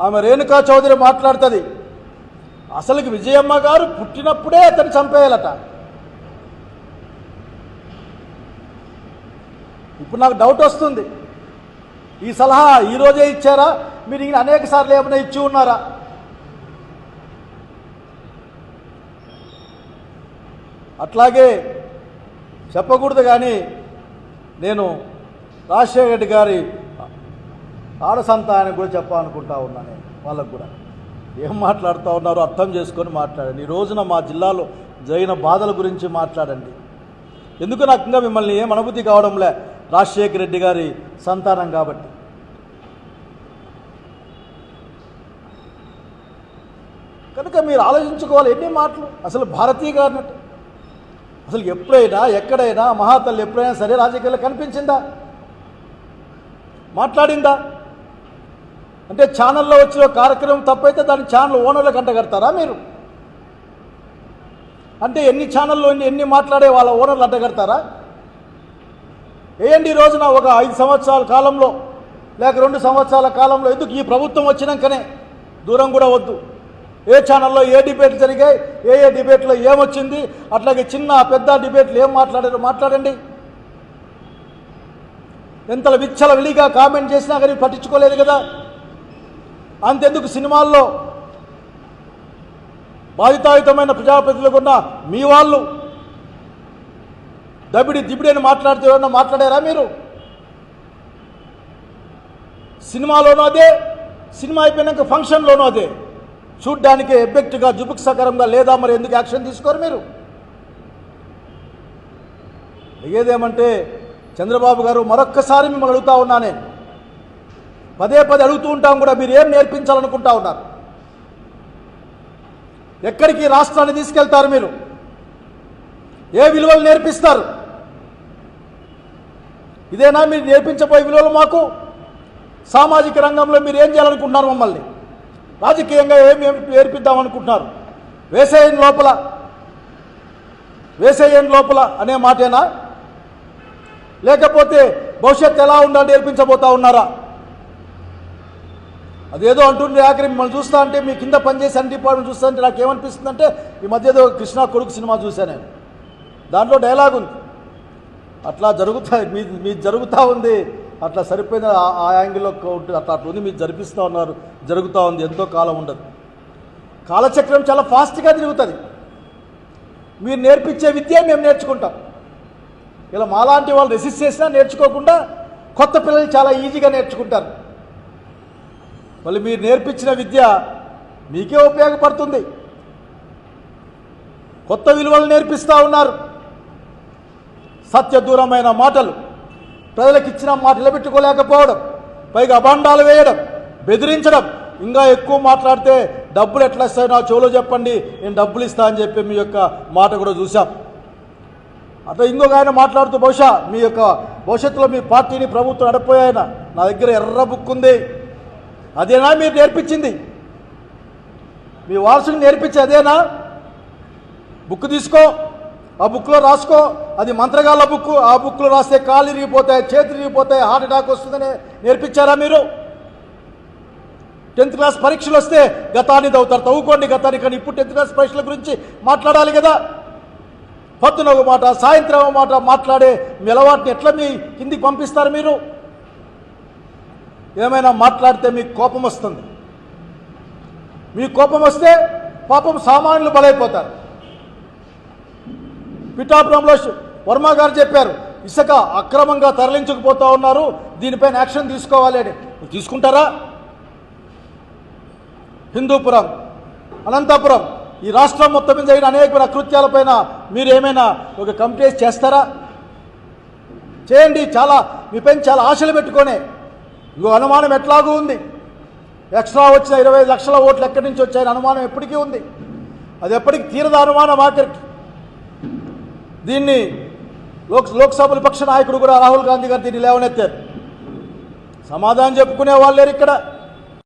ఆమె రేణుకా చౌదరి మాట్లాడుతుంది, అసలుకి విజయమ్మ గారు పుట్టినప్పుడే అతన్ని చంపేయాలట. ఇప్పుడు నాకు డౌట్ వస్తుంది, ఈ సలహా ఈరోజే ఇచ్చారా, మీరు ఇంకా అనేక సార్లు ఏమైనా ఇచ్చి ఉన్నారా? అట్లాగే చెప్పకూడదు కానీ నేను రాజశేఖర రెడ్డి గారి ఆడ సంతానం కూడా చెప్పాలనుకుంటా ఉన్నాను. వాళ్ళకు కూడా ఏం మాట్లాడుతూ ఉన్నారో అర్థం చేసుకొని మాట్లాడండి. ఈ రోజున మా జిల్లాలో జరిగిన బాధల గురించి మాట్లాడండి. ఎందుకు నాకు ఇంకా మిమ్మల్ని ఏం అనుభూతి కావడంలే, రాజశేఖర రెడ్డి గారి సంతానం కాబట్టి. కనుక మీరు ఆలోచించుకోవాలి ఎన్ని మాటలు. అసలు భారతీయ గారు అసలు ఎప్పుడైనా ఎక్కడైనా మహాతల్లి ఎప్పుడైనా సరే రాజకీయాల్లో కనిపించిందా, మాట్లాడిందా? అంటే ఛానల్లో వచ్చిన కార్యక్రమం తప్పైతే దాని ఛానల్ ఓనర్లకు అంటగడతారా మీరు? అంటే ఎన్ని ఛానల్లో ఎన్ని మాట్లాడే వాళ్ళ ఓనర్లు అంటగడతారా? ఏంటి ఈ రోజున ఒక 5 సంవత్సరాల కాలంలో లేక 2 సంవత్సరాల కాలంలో ఎందుకు ఈ ప్రభుత్వం వచ్చినాకనే దూరం కూడా వద్దు, ఏ ఛానల్లో ఏ డిబేట్లు జరిగాయి, ఏ డిబేట్లో ఏమొచ్చింది, అట్లాగే చిన్న పెద్ద డిబేట్లు ఏం మాట్లాడారో మాట్లాడండి. ఎంత విచ్చల విలిగా కామెంట్ చేసినా కానీ పట్టించుకోలేదు కదా. అంతెందుకు సినిమాల్లో బాధితాయుతమైన ప్రజాప్రతినిధులకు ఉన్న మీ వాళ్ళు దబిడి దిబిడి అని మాట్లాడితే ఎవరన్నా మాట్లాడారా మీరు? సినిమాలోనూ అదే, సినిమా అయిపోయినాక ఫంక్షన్లోనూ అదే. చూడ్డానికి ఎఫెక్ట్గా జుబుక్సకరంగా లేదా మరి ఎందుకు యాక్షన్ తీసుకోరు మీరు? ఏదేమంటే చంద్రబాబు గారు మరొక్కసారి మిమ్మల్ని అడుగుతా ఉన్నా, నేను పదే అడుగుతూ ఉంటాం కూడా, మీరు ఏం నేర్పించాలనుకుంటా ఉన్నారు? ఎక్కడికి రాష్ట్రాన్ని తీసుకెళ్తారు మీరు? ఏ విలువలు నేర్పిస్తారు? ఇదేనా మీరు నేర్పించబోయే విలువలు మాకు? సామాజిక రంగంలో మీరు ఏం చేయాలనుకుంటున్నారు? మమ్మల్ని రాజకీయంగా ఏం నేర్పిద్దామనుకుంటున్నారు? వేసేయండి లోపల అనే మాటేనా? లేకపోతే భవిష్యత్తు ఎలా ఉండాలి నేర్పించబోతా ఉన్నారా? అదేదో అంటుండే ఆఖరి మిమ్మల్ని చూస్తా అంటే, మీ కింద పనిచేసే అన్ని డిపార్ట్మెంట్ చూస్తా అంటే నాకు ఏమనిపిస్తుందంటే, ఈ మధ్య ఏదో కృష్ణ కొడుకు సినిమా చూశాను నేను, దాంట్లో డైలాగ్ ఉంది, అట్లా మీ జరుగుతూ ఉంది, అట్లా సరిపోయిన ఆ యాంగిల్లో ఉంటుంది, అట్లా ఉంది, మీరు జరిపిస్తూ ఉన్నారు, జరుగుతూ ఉంది, ఎంతో కాలం ఉండదు. కాలచక్రం చాలా ఫాస్ట్గా తిరుగుతుంది. మీరు నేర్పించే విద్య మేము నేర్చుకుంటాం. ఇలా మాలాంటి వాళ్ళు రెసిస్ట్ చేసినా నేర్చుకోకుండా కొత్త పిల్లలు చాలా ఈజీగా నేర్చుకుంటారు. మళ్ళీ మీరు నేర్పించిన విద్య మీకే ఉపయోగపడుతుంది. కొత్త విలువలు నేర్పిస్తూ ఉన్నారు. సత్య దూరమైన మాటలు, ప్రజలకు ఇచ్చిన మాట నిలబెట్టుకోలేకపోవడం, పైగా అభాండాలు వేయడం, బెదిరించడం, ఇంకా ఎక్కువ మాట్లాడితే డబ్బులు ఎట్లా ఇస్తాయో నా చెవులో చెప్పండి, నేను డబ్బులు ఇస్తా అని చెప్పి మీ యొక్క మాట కూడా చూసాం. అట్లా ఇంకొక ఆయన మాట్లాడుతూ బహుశా మీ యొక్క భవిష్యత్తులో మీ పార్టీని ప్రభుత్వం నడిపోయాయన, నా దగ్గర ఎర్ర బుక్ ఉంది, అదేనా మీరు నేర్పించింది? మీ వారసుని నేర్పించి అదేనా? బుక్ తీసుకో, ఆ బుక్లో రాసుకో, అది మంత్రగాళ్ళ బుక్, ఆ బుక్లో రాస్తే కాళ్ళు ఇరిగిపోతాయి, చేతులు ఇరిగిపోతాయి, హార్ట్ అటాక్ వస్తుందని నేర్పించారా మీరు? 10th క్లాస్ పరీక్షలు వస్తే గతాన్ని తవ్వుకోండి గతాన్ని, కానీ ఇప్పుడు 10th క్లాస్ పరీక్షల గురించి మాట్లాడాలి కదా. పొద్దున ఒక మాట, సాయంత్రం ఒక మాట మాట్లాడే మీ అలవాటుని ఎట్లా మీ కిందికి పంపిస్తారు మీరు? ఏమైనా మాట్లాడితే మీకు కోపం వస్తుంది. మీకు కోపం వస్తే పాపం సామాన్యులు బలైపోతారు. పిఠాపురంలో వర్మ గారు చెప్పారు, ఇసుక అక్రమంగా తరలించుకుపోతూ ఉన్నారు, దీనిపైన యాక్షన్ తీసుకోవాలి అని. తీసుకుంటారా? హిందూపురం, అనంతపురం, ఈ రాష్ట్రం మొత్తం మీద జరిగిన అనేక అకృత్యాలపైన మీరు ఏమైనా ఒక కంప్లైంట్ చేస్తారా? చేయండి. మీపైన చాలా ఆశలు పెట్టుకొని, ఇంకో అనుమానం ఎట్లాగూ ఉంది, ఎక్స్ట్రా వచ్చిన 25 లక్షల ఓట్లు ఎక్కడి నుంచి వచ్చాయని అనుమానం ఎప్పటికీ ఉంది. అది ఎప్పటికీ తీరదా అనుమానం ఆఖరికి. దీన్ని లోక్సభ విపక్ష నాయకుడు కూడా రాహుల్ గాంధీ గారు దీన్ని లేవనెత్తారు. సమాధానం చెప్పుకునే వాళ్ళు లేరు ఇక్కడ.